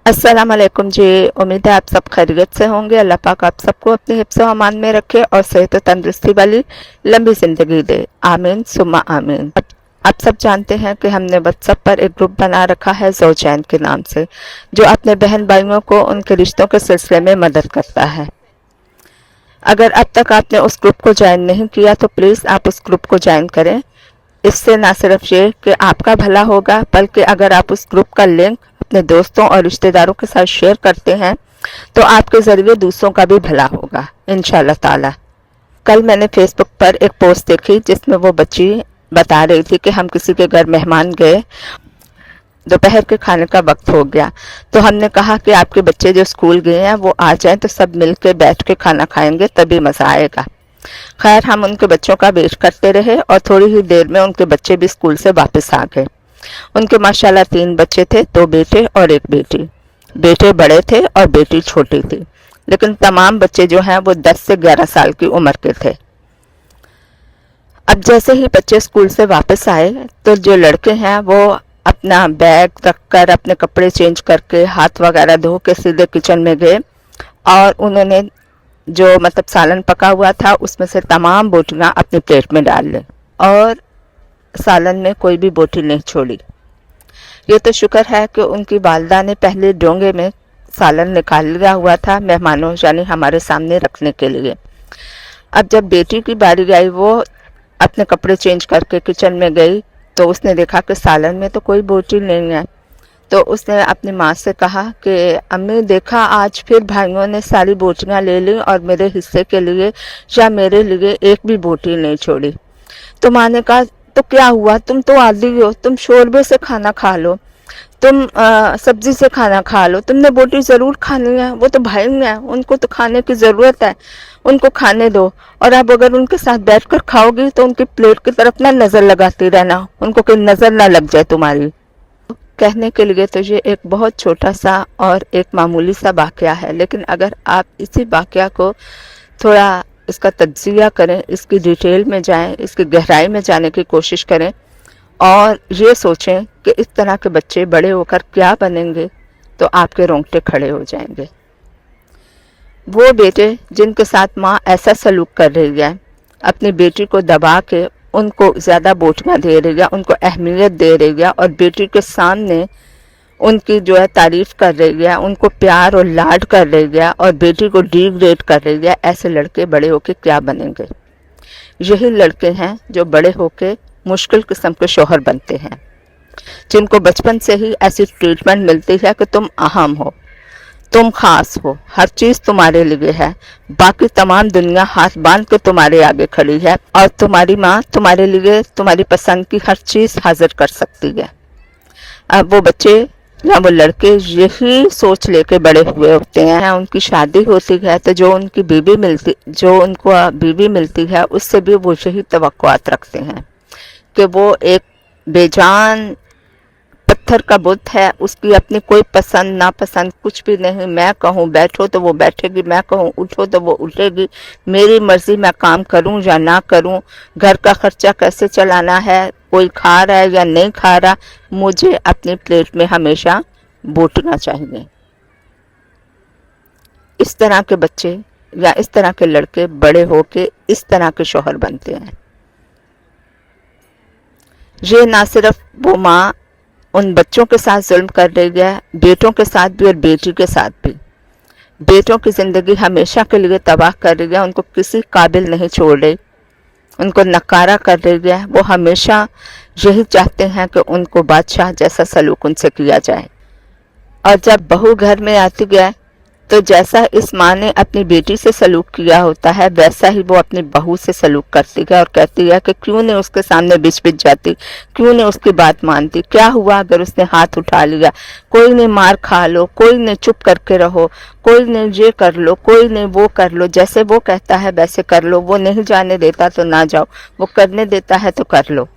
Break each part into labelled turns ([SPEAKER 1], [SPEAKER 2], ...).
[SPEAKER 1] अस्सलाम वालेकुम जी। उम्मीद है आप सब खैरियत से होंगे। अल्लाह पाक आप सबको अपने हिफ्ज़ व अमान में रखे और सेहत व तंदुरुस्ती वाली लंबी ज़िंदगी दे। आमीन सुम्मा आमीन। आप सब जानते हैं कि हमने व्हाट्सएप पर एक ग्रुप बना रखा है ज़ौजैन के नाम से, जो अपने बहन भाइयों को उनके रिश्तों के सिलसिले में मदद करता है। अगर अब तक आपने उस ग्रुप को ज्वाइन नहीं किया तो प्लीज़ आप उस ग्रुप को ज्वाइन करें। इससे ना सिर्फ ये कि आपका भला होगा, बल्कि अगर आप उस ग्रुप का लिंक अपने दोस्तों और रिश्तेदारों के साथ शेयर करते हैं तो आपके ज़रिए दूसरों का भी भला होगा इंशाअल्लाह ताला। कल मैंने फेसबुक पर एक पोस्ट देखी जिसमें वो बच्ची बता रही थी कि हम किसी के घर मेहमान गए, दोपहर के खाने का वक्त हो गया, तो हमने कहा कि आपके बच्चे जो स्कूल गए हैं वो आ जाएं तो सब मिल के बैठ के खाना खाएंगे, तभी मज़ा आएगा। खैर हम उनके बच्चों का वेट करते रहे और थोड़ी ही देर में उनके बच्चे भी स्कूल से वापस आ गए। उनके माशाल्लाह 3 बच्चे थे, 2 बेटे और 1 बेटी। बेटे बड़े थे और बेटी छोटी थी, लेकिन तमाम बच्चे जो हैं वो 10 से 11 साल की उम्र के थे। अब जैसे ही बच्चे स्कूल से वापस आए तो जो लड़के हैं वो अपना बैग रखकर अपने कपड़े चेंज करके हाथ वगैरह धो के सीधे किचन में गए और उन्होंने जो सालन पका हुआ था उसमें से तमाम बोटियां अपनी प्लेट में डाल ली और सालन में कोई भी बोटी नहीं छोड़ी। ये तो शुक्र है कि उनकी वालदा ने पहले डोंगे में सालन निकाल लिया हुआ था मेहमानों यानी हमारे सामने रखने के लिए। अब जब बेटी की बारी आई, वो अपने कपड़े चेंज करके किचन में गई तो उसने देखा कि सालन में तो कोई बोटी नहीं है। तो उसने अपनी माँ से कहा कि अम्मी देखा आज फिर भाइयों ने सारी बोटियां ले ली और मेरे हिस्से के लिए या मेरे लिए एक भी बोटी नहीं छोड़ी। तो माँ ने कहा तो क्या हुआ, तुम तो आदी हो, तुम शोरबे से खाना खा लो, तुम सब्जी से खाना खा लो, तुमने बोटी ज़रूर खानी है, वो तो भाई हैं, उनको तो खाने की ज़रूरत है, उनको खाने दो। और अब अगर उनके साथ बैठकर खाओगी तो उनकी प्लेट की तरफ ना नज़र लगाती रहना, उनको कोई नज़र ना लग जाए तुम्हारी। कहने के लिए तो ये एक बहुत छोटा सा और एक मामूली सा वाक़या है, लेकिन अगर आप इसी वाक़या को थोड़ा इसका तज्ज़िया करें, इसकी डिटेल में जाएं, इसकी गहराई में जाने की कोशिश करें और ये सोचें कि इस तरह के बच्चे बड़े होकर क्या बनेंगे, तो आपके रोंगटे खड़े हो जाएंगे। वो बेटे जिनके साथ माँ ऐसा सलूक कर रही है, अपनी बेटी को दबा के उनको ज़्यादा बोटियाँ दे रही है, उनको अहमियत दे रही है और बेटी के सामने उनकी जो है तारीफ कर रही है, उनको प्यार और लाड कर रही है और बेटी को डिग्रेड कर रही है, ऐसे लड़के बड़े होके क्या बनेंगे? यही लड़के हैं जो बड़े होके मुश्किल किस्म के शौहर बनते हैं, जिनको बचपन से ही ऐसी ट्रीटमेंट मिलती है कि तुम अहम हो, तुम खास हो, हर चीज़ तुम्हारे लिए है, बाकी तमाम दुनिया हाथ बांध के तुम्हारे आगे खड़ी है और तुम्हारी माँ तुम्हारे लिए तुम्हारी पसंद की हर चीज़ हाजिर कर सकती है। अब वो बच्चे या वो लड़के यही सोच लेके बड़े हुए होते हैं, उनकी शादी होती है तो जो उनको बीवी मिलती है उससे भी वो यही तवक्कुआत रखते हैं कि वो एक बेजान पत्थर का बुत है, उसकी अपनी कोई पसंद नापसंद कुछ भी नहीं। मैं कहूँ बैठो तो वो बैठेगी, मैं कहूँ उठो तो वो उठेगी, मेरी मर्जी मैं काम करूँ या ना करूँ, घर का खर्चा कैसे चलाना है, कोई खा रहा है या नहीं खा रहा, मुझे अपनी प्लेट में हमेशा बोटियां चाहिए। इस तरह के बच्चे या इस तरह के लड़के बड़े होके इस तरह के शौहर बनते हैं। ये ना सिर्फ वो माँ उन बच्चों के साथ जुल्म कर रही है, बेटों के साथ भी और बेटी के साथ भी। बेटों की ज़िंदगी हमेशा के लिए तबाह कर रही है, उनको किसी काबिल नहीं छोड़ रही, उनको नकारा कर रही है। वो हमेशा यही चाहते हैं कि उनको बादशाह जैसा सलूक उनसे किया जाए। और जब बहू घर में आती है तो जैसा इस माँ ने अपनी बेटी से सलूक किया होता है, वैसा ही वो अपनी बहू से सलूक करती है और कहती है कि क्यों नहीं उसके सामने बिच जाती, क्यों नहीं उसकी बात मानती, क्या हुआ अगर उसने हाथ उठा लिया, कोई नहीं मार खा लो, कोई नहीं चुप करके रहो, कोई नहीं ये कर लो, कोई नहीं वो कर लो, जैसे वो कहता है वैसे कर लो, वो नहीं जाने देता तो ना जाओ, वो करने देता है तो कर लो।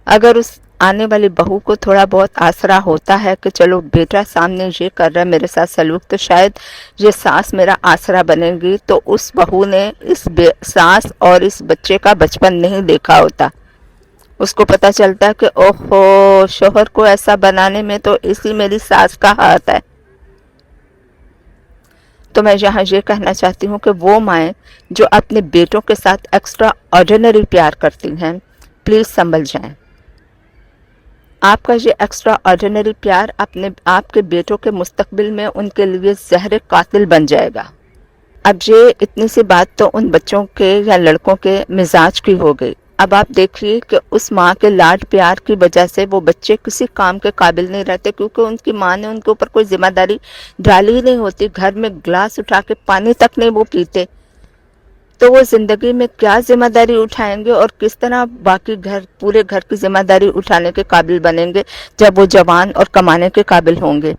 [SPEAKER 1] अगर उस आने वाली बहू को थोड़ा बहुत आसरा होता है कि चलो बेटा सामने ये कर रहा है मेरे साथ सलूक, तो शायद ये सास मेरा आसरा बनेगी, तो उस बहू ने इस सास और इस बच्चे का बचपन नहीं देखा होता, اس کو پتہ چلتا ہے کہ اوہو شوہر کو ایسا بنانے میں تو اسی میری ساس کا ہاتھ ہے۔ تو میں یہاں یہ کہنا چاہتی ہوں کہ وہ مائیں جو اپنے بیٹوں کے ساتھ ایکسٹرا آرڈینری پیار کرتی ہیں، پلیز سنبھل جائیں۔ آپ کا یہ ایکسٹرا آرڈینری پیار آپ کے بیٹوں کے مستقبل میں ان کے لیے زہر قاتل بن جائے گا۔ اب یہ اتنی سی بات تو ان بچوں کے یا لڑکوں کے مزاج کی ہو گئی۔ اب آپ دیکھیے کہ اس ماں کے لاڈ پیار کی وجہ سے وہ بچے کسی کام کے قابل نہیں رہتے، کیونکہ ان کی ماں نے ان کے اوپر کوئی ذمہ داری ڈالی ہی نہیں ہوتی۔ گھر میں گلاس اٹھا کے پانی تک نہیں وہ پیتے، تو وہ زندگی میں کیا ذمہ داری اٹھائیں گے اور کس طرح باقی پورے گھر کی ذمہ داری اٹھانے کے قابل بنیں گے جب وہ جوان اور کمانے کے قابل ہوں گے؟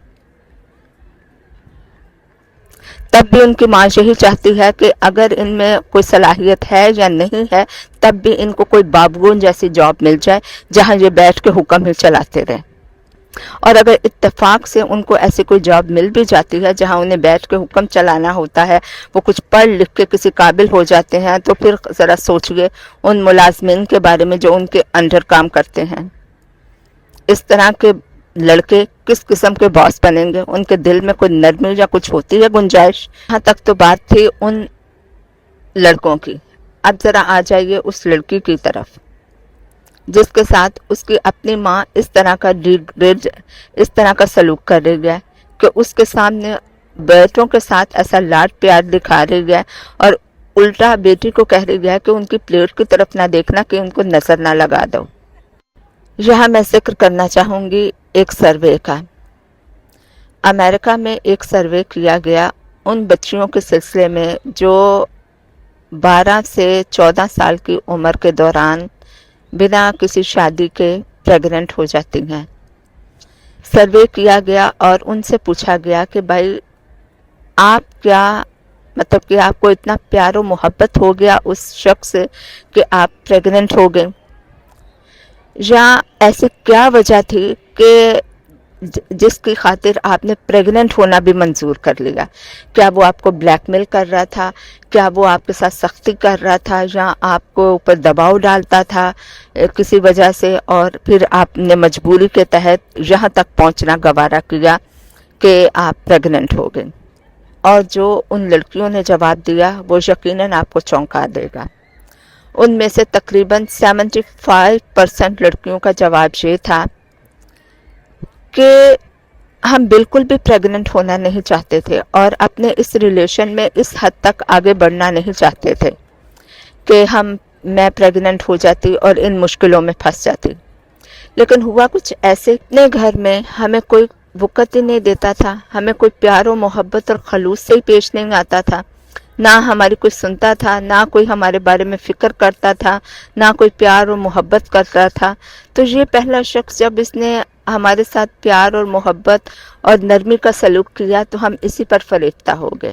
[SPEAKER 1] تب بھی ان کی ماں یہی چاہتی ہے کہ اگر ان میں کوئی صلاحیت ہے یا نہیں ہے، تب بھی ان کو کوئی بابگون جیسی جاب مل جائے جہاں یہ بیٹھ کے حکم ہی چلاتے رہیں۔ اور اگر اتفاق سے ان کو ایسی کوئی جاب مل بھی جاتی ہے جہاں انہیں بیٹھ کے حکم چلانا ہوتا ہے، وہ کچھ پڑھ لکھ کے کسی قابل ہو جاتے ہیں، تو پھر ذرا سوچئے ان ملازمین کے بارے میں جو ان کے انڈر کام کرتے ہیں۔ اس طرح کے لڑکے کس قسم کے باس بنیں گے؟ ان کے دل میں کوئی نرمی یا کچھ ہوتی ہے گنجائش؟ یہاں تک تو بات تھی ان لڑکوں کی۔ اب ذرا آ جائیے اس لڑکی کی طرف جس کے ساتھ اس کی اپنی ماں اس طرح کا سلوک کر رہی ہے کہ اس کے سامنے بیٹوں کے ساتھ ایسا لاڈ پیار دکھا رہی ہے اور الٹا بیٹی کو کہہ رہی ہے کہ ان کی پلیٹ کی طرف نہ دیکھنا کہ ان کو نظر نہ لگا دو۔ یہاں میں ذکر کرنا چاہوں گی ایک سروے کا۔ امریکہ میں ایک سروے کیا گیا ان بچیوں کے سلسلے میں جو 12 سے 14 سال کی عمر کے دوران بنا کسی شادی کے پریگننٹ ہو جاتی ہیں۔ سروے کیا گیا اور ان سے پوچھا گیا کہ بھائی آپ کیا مطلب کہ آپ کو اتنا پیار و محبت ہو گیا اس شخص سے کہ آپ پریگننٹ ہو گئے، یا ایسی کیا وجہ تھی کہ جس کی خاطر آپ نے پریگننٹ ہونا بھی منظور کر لیا؟ کیا وہ آپ کو بلیک میل کر رہا تھا؟ کیا وہ آپ کے ساتھ سختی کر رہا تھا یا آپ کو اوپر دباؤ ڈالتا تھا کسی وجہ سے، اور پھر آپ نے مجبوری کے تحت یہاں تک پہنچنا گوارا کیا کہ آپ پریگننٹ ہو گئے؟ اور جو ان لڑکیوں نے جواب دیا وہ یقیناً آپ کو چونکا دے گا۔ ان میں سے تقریباً 75% لڑکیوں کا جواب یہ تھا کہ ہم بالکل بھی پریگننٹ ہونا نہیں چاہتے تھے اور اپنے اس ریلیشن میں اس حد تک آگے بڑھنا نہیں چاہتے تھے کہ میں پریگننٹ ہو جاتی اور ان مشکلوں میں پھنس جاتی۔ لیکن ہوا کچھ ایسے، اپنے گھر میں ہمیں کوئی وقت ہی نہیں دیتا تھا، ہمیں کوئی پیار و محبت اور خلوص سے ہی پیش نہیں آتا تھا، نہ ہماری کوئی سنتا تھا، نہ کوئی ہمارے بارے میں فکر کرتا تھا، نہ کوئی پیار و محبت کرتا تھا۔ تو یہ پہلا شخص جب اس نے ہمارے ساتھ پیار اور محبت اور نرمی کا سلوک کیا تو ہم اسی پر فریفتہ ہو گئے۔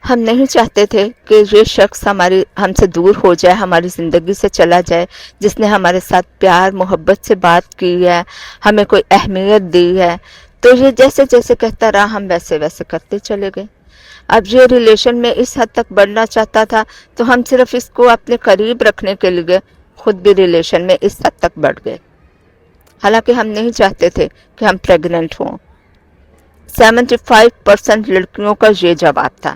[SPEAKER 1] ہم نہیں چاہتے تھے کہ یہ شخص ہم سے دور ہو جائے، ہماری زندگی سے چلا جائے، جس نے ہمارے ساتھ پیار محبت سے بات کی ہے، ہمیں کوئی اہمیت دی ہے۔ تو یہ جیسے جیسے کہتا رہا ہم ویسے ویسے کرتے چلے گئے۔ اب یہ ریلیشن میں اس حد تک بڑھنا چاہتا تھا تو ہم صرف اس کو اپنے قریب رکھنے کے لیے خود بھی ریلیشن میں اس حد تک بڑھ گئے، حالانکہ ہم نہیں چاہتے تھے کہ ہم پریگننٹ ہوں۔ 75% لڑکیوں کا یہ جواب تھا۔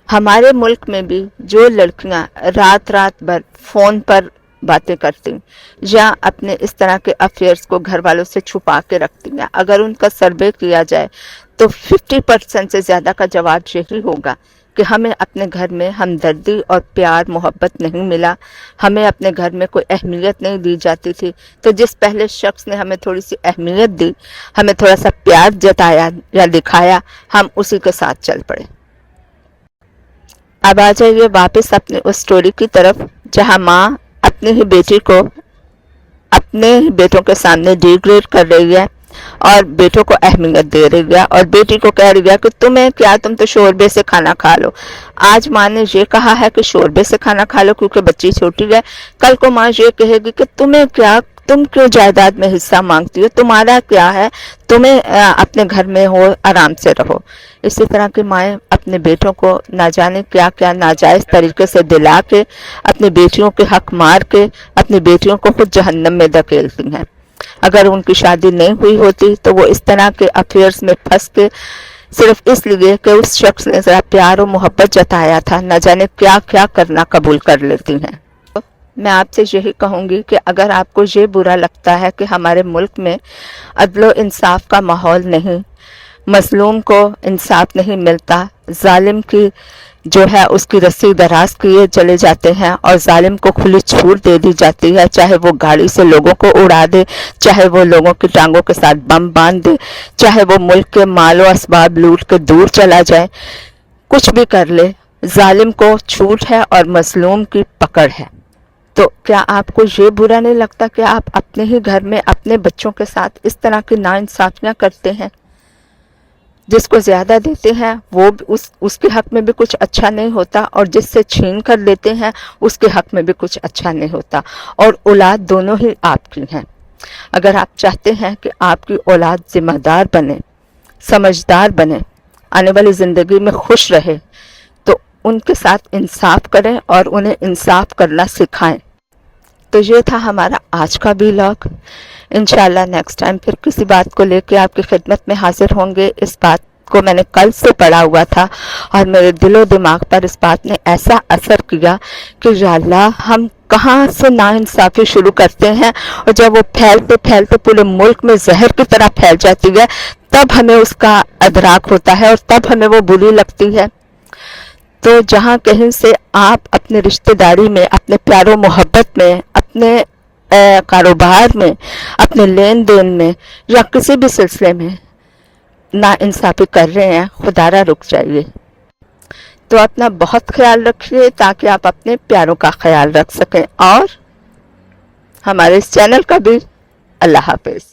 [SPEAKER 1] ہمارے ملک میں بھی جو لڑکیاں رات بھر فون پر باتیں کرتی یا اپنے اس طرح کے افیئرز کو گھر والوں سے چھپا کے رکھتی ہیں، اگر ان کا سروے کیا جائے تو 50% سے زیادہ کا جواب یہی ہوگا کہ ہمیں اپنے گھر میں ہمدردی اور پیار محبت نہیں ملا، ہمیں اپنے گھر میں کوئی اہمیت نہیں دی جاتی تھی، تو جس پہلے شخص نے ہمیں تھوڑی سی اہمیت دی، ہمیں تھوڑا سا پیار جتایا یا دکھایا، ہم اسی کے ساتھ چل پڑے۔ اب آ جائیے واپس اپنی اس سٹوری کی طرف جہاں ماں اپنی ہی بیٹی کو اپنے ہی بیٹوں کے سامنے ڈیگریڈ کر رہی ہے اور بیٹوں کو اہمیت دے رہی ہے اور بیٹی کو کہہ رہی ہے کہ تمہیں کیا، تم تو شوربے سے کھانا کھا لو۔ آج ماں نے یہ کہا ہے کہ شوربے سے کھانا کھا لو کیونکہ بچی چھوٹی ہے، کل کو ماں یہ کہے گی کہ تمہیں کیا، تم کیوں جائیداد میں حصہ مانگتی ہو، تمہارا کیا ہے، تمہیں اپنے گھر میں ہو، آرام سے رہو۔ اسی طرح کی مائیں अपने बेटों को ना जाने क्या क्या नाजायज़ तरीके से दिला के अपनी बेटियों के हक मार के अपनी बेटियों को खुद जहन्नम में धकेलती हैं। अगर उनकी शादी नहीं हुई होती तो वो इस तरह के अफेयर्स में फंस के सिर्फ इसलिए कि उस शख्स ने ज़रा प्यार और मोहब्बत जताया था, न जाने क्या क्या करना कबूल कर लेती हैं। मैं आपसे यही कहूँगी कि अगर आपको ये बुरा लगता है कि हमारे मुल्क में अदल व इंसाफ का माहौल नहीं, मजलूम को इंसाफ नहीं मिलता, जालिम की जो है उसकी रस्सी दराज किए चले जाते हैं और जालिम को खुली छूट दे दी जाती है, चाहे वो गाड़ी से लोगों को उड़ा दे, चाहे वो लोगों की टांगों के साथ बम बांध दे, चाहे वो मुल्क के मालो असबाब लूट के दूर चला जाए, कुछ भी कर ले, जालिम को छूट है और मजलूम की पकड़ है। तो क्या आपको ये बुरा नहीं लगता कि आप अपने ही घर में अपने बच्चों के साथ इस तरह की नाइंसाफियां करते हैं? जिसको ज़्यादा देते हैं वो उसके हक में भी कुछ अच्छा नहीं होता, और जिससे छीन कर लेते हैं उसके हक में भी कुछ अच्छा नहीं होता, और औलाद दोनों ही आपकी हैं। अगर आप चाहते हैं कि आपकी औलाद ज़िम्मेदार बने, समझदार बने, आने वाली ज़िंदगी में खुश रहे, तो उनके साथ इंसाफ करें और उन्हें इंसाफ करना सिखाएं। तो ये था हमारा आज का व्लॉग। इंशाल्लाह नेक्स्ट टाइम फिर किसी बात को लेकर आपकी खिदमत में हाजिर होंगे। इस बात को मैंने कल से पढ़ा हुआ था और मेरे दिलो दिमाग पर इस बात ने ऐसा असर किया कि या अल्लाह, हम कहाँ से नाइंसाफ़ी शुरू करते हैं और जब वो फैलते फैलते पूरे मुल्क में जहर की तरह फैल जाती है, तब हमें उसका अदराक होता है और तब हमें वो बुरी लगती है। तो जहाँ कहीं से आप अपने रिश्तेदारी में, अपने प्यारो मोहब्बत में, अपने कारोबार में, अपने लेन देन में या किसी भी सिलसिले में नाइंसाफ़ी कर रहे हैं, खुदारा रुक जाइए। तो अपना बहुत ख्याल रखिए ताकि आप अपने प्यारों का ख्याल रख सकें, और हमारे इस चैनल का भी। अल्लाह हाफिज़।